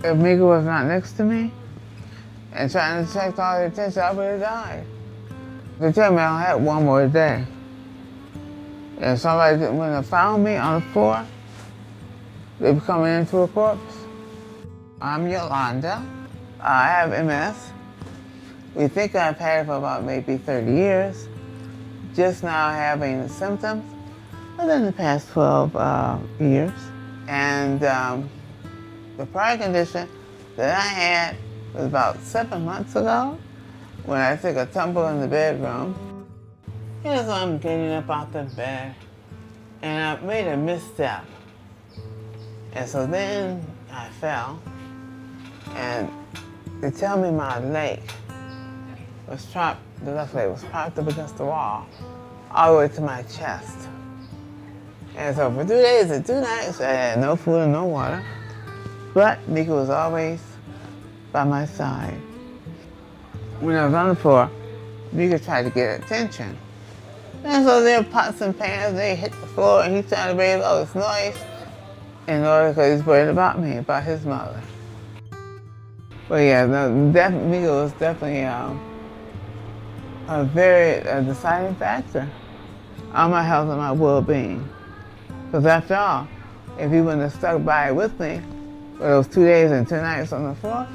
If Mika was not next to me and trying to attract all the attention, I would have died. They tell me I only had one more day. And somebody wouldn't have found me on the floor, they'd be coming into a corpse. I'm Yolanda. I have MS. We think I've had it for about maybe 30 years. Just now having the symptoms within the past 12 years. And the prior condition that I had was about 7 months ago when I took a tumble in the bedroom. Here's I'm getting up out the bed and I made a misstep. And so then I fell and they tell me my leg was trapped, the left leg was propped up against the wall all the way to my chest. And so for 2 days and 2 nights I had no food and no water. But Mika was always by my side. When I was on the floor, Mika tried to get attention. And so there were pots and pans, they hit the floor and he's trying to raise all this noise in order because he's worried about me, about his mother. But yeah, Mika was definitely a very deciding factor on my health and my well-being. Because after all, if he wouldn't have stuck by it with me for those 2 days and 2 nights on the floor,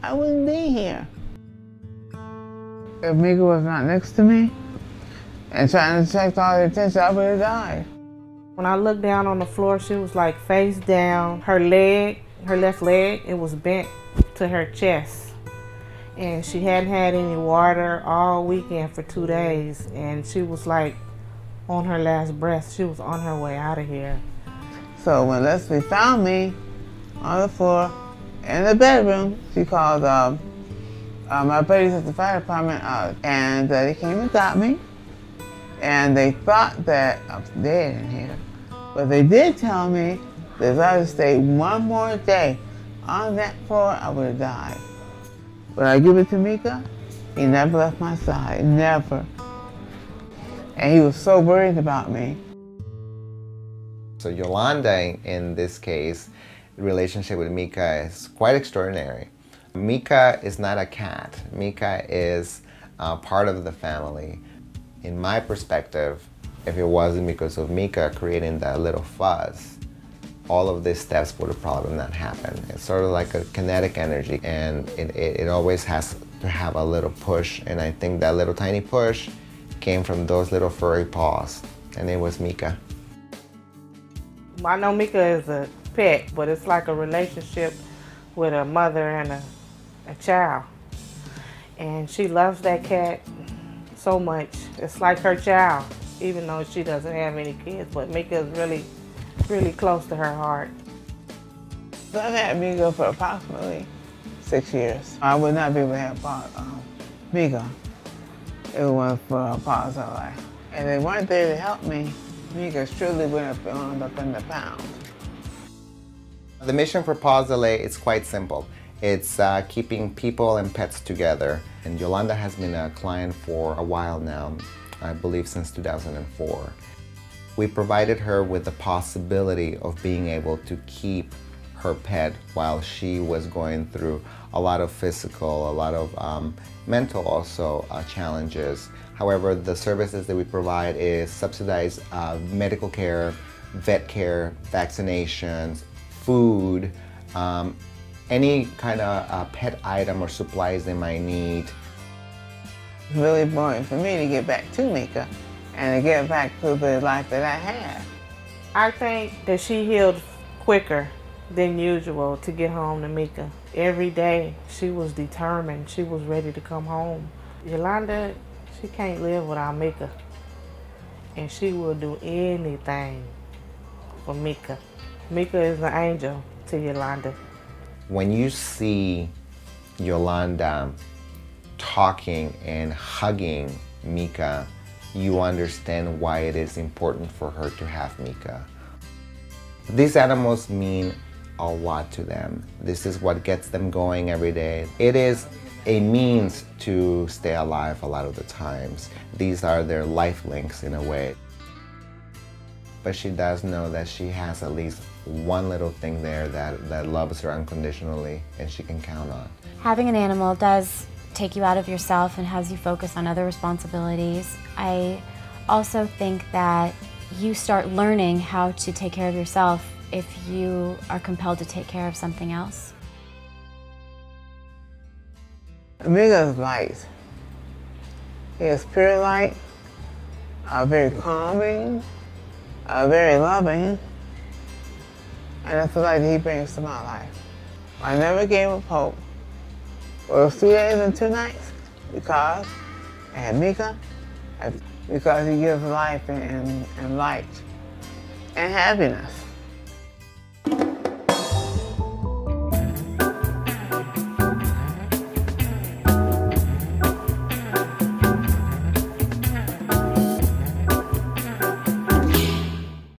I wouldn't be here. If Mika was not next to me and trying to attract all the attention, I would have died. When I looked down on the floor, she was like face down. Her left leg, it was bent to her chest. And she hadn't had any water all weekend for 2 days. And she was like on her last breath. She was on her way out of here. So when Leslie found me on the floor in the bedroom, she called my buddies at the fire department and they came and got me. And they thought that I was dead in here. But they did tell me that if I would stay one more day on that floor, I would have died. But I give it to Mika, he never left my side, never. And he was so worried about me. So Yolanda, in this case, the relationship with Mika is quite extraordinary. Mika is not a cat. Mika is part of the family. In my perspective, if it wasn't because of Mika creating that little fuss, all of these steps would have probably not happened. It's sort of like a kinetic energy, and it always has to have a little push, and I think that little tiny push came from those little furry paws, and it was Mika. I know Mika is a pet, but it's like a relationship with a mother and a child. And she loves that cat so much. It's like her child, even though she doesn't have any kids, but Mika is really, really close to her heart. So I've had Mika for approximately 6 years. I would not be able to have Mika if it wasn't for Paws in life. And they weren't there to help me, Mika surely would have gone up in the pound. The mission for Paws is quite simple. It's keeping people and pets together. And Yolanda has been a client for a while now, I believe since 2004. We provided her with the possibility of being able to keep her pet while she was going through a lot of physical, a lot of mental also challenges. However, the services that we provide is subsidized medical care, vet care, vaccinations, food, any kind of pet item or supplies they might need. It's really important for me to get back to Mika and to get back to the life that I had. I think that she healed quicker than usual to get home to Mika. Every day she was determined, she was ready to come home. Yolanda, she can't live without Mika, and she will do anything for Mika. Mika is an angel to Yolanda. When you see Yolanda talking and hugging Mika, you understand why it is important for her to have Mika. These animals mean a lot to them. This is what gets them going every day. It is a means to stay alive a lot of the times. These are their life links in a way. But she does know that she has at least one little thing there that loves her unconditionally and she can count on. Having an animal does take you out of yourself and has you focus on other responsibilities. I also think that you start learning how to take care of yourself if you are compelled to take care of something else. Mika is light. He is pure light, very calming, very loving, and that's the light that he brings to my life. I never gave up hope. For those 2 days and 2 nights, because I had Mika, because he gives life and light and happiness.